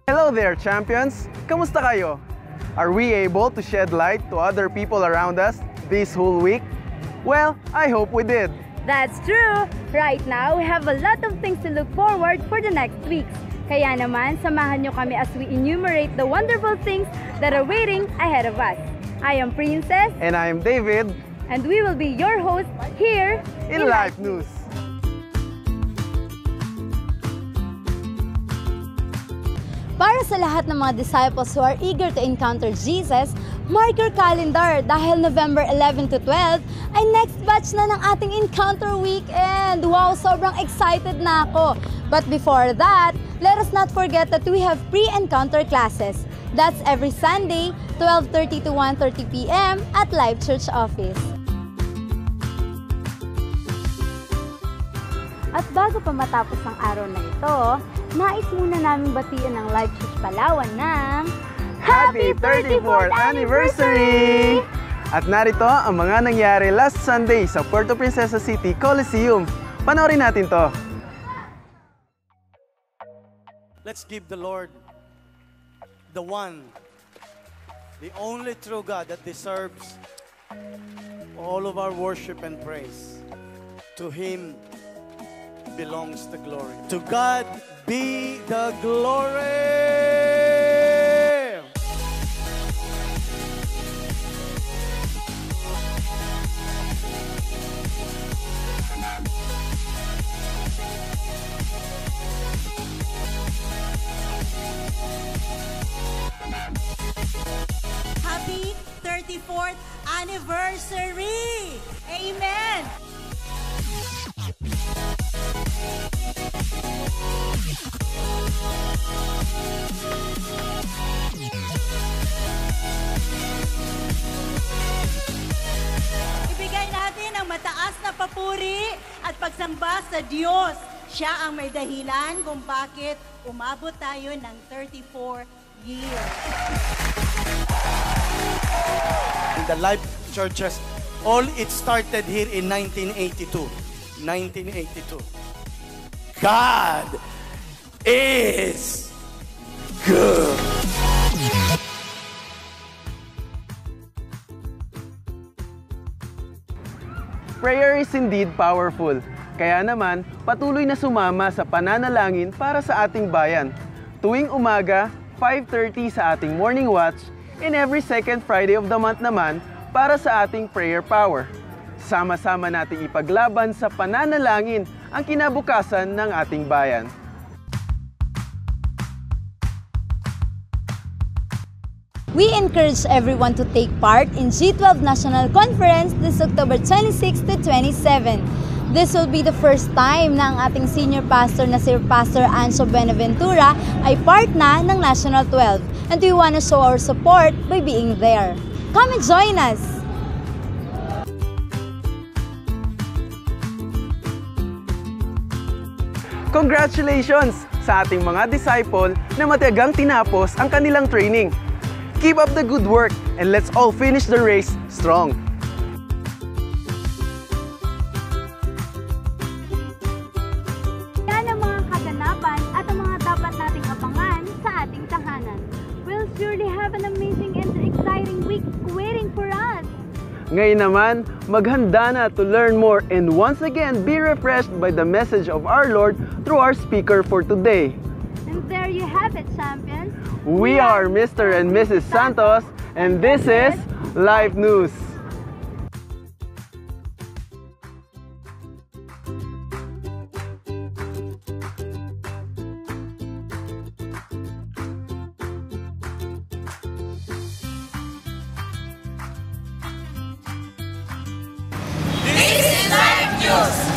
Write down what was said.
Hello there, champions! Kamusta kayo? Are we able to shed light to other people around us this whole week? Well, I hope we did. That's true! Right now, we have a lot of things to look forward for the next weeks. Kaya naman, samahan nyo kami as we enumerate the wonderful things that are waiting ahead of us. I am Princess. And I am David. And we will be your hosts here in Life News. Para sa lahat ng mga disciples who are eager to encounter Jesus, mark your calendar dahil November 11 to 12 ay next batch na ng ating Encounter Weekend. Wow, sobrang excited na ako. But before that, let us not forget that we have pre-encounter classes. That's every Sunday, 12:30 to 1:30 p.m. at Live Church Office. At bago pa matapos ang araw na ito, nais muna namin batiin ng Live Church Palawan ng Happy 34th Anniversary! At narito ang mga nangyari last Sunday sa Puerto Princesa City Coliseum. Panoorin natin to. Let's give the Lord, the one, the only true God that deserves all of our worship and praise. To Him belongs the glory. To God be the glory! Happy 34th Anniversary! Amen! Ibigay natin ang mataas na papuri at pagsamba sa Diyos. Siya ang may dahilan kung bakit umabot tayo ng 34 years. In the Life Churches, all it started here in 1982. 1982. God is good. Prayer is indeed powerful. Kaya naman, patuloy na sumama sa pananalangin para sa ating bayan. Tuwing umaga, 5:30 sa ating morning watch, and every second Friday of the month naman para sa ating prayer power. Sama-sama nating ipaglaban sa pananalangin ang kinabukasan ng ating bayan. We encourage everyone to take part in G12 National Conference this October 26 to 27. This will be the first time na ang ating senior pastor na si Pastor Anso Benaventura ay part na ng National 12. And we want to show our support by being there. Come and join us! Congratulations sa ating mga disciple na matiyagang tinapos ang kanilang training. Keep up the good work and let's all finish the race strong. Yan ang mga kaganapan at ang mga dapat nating abangan sa ating tahanan. We'll surely have an amazing and exciting week waiting for us. Ngayon naman, maghanda na to learn more and once again be refreshed by the message of our Lord through our speaker for today. And there you have it, champions. We are Mr. and Mrs. Santos, and this is Live News. This is Live News!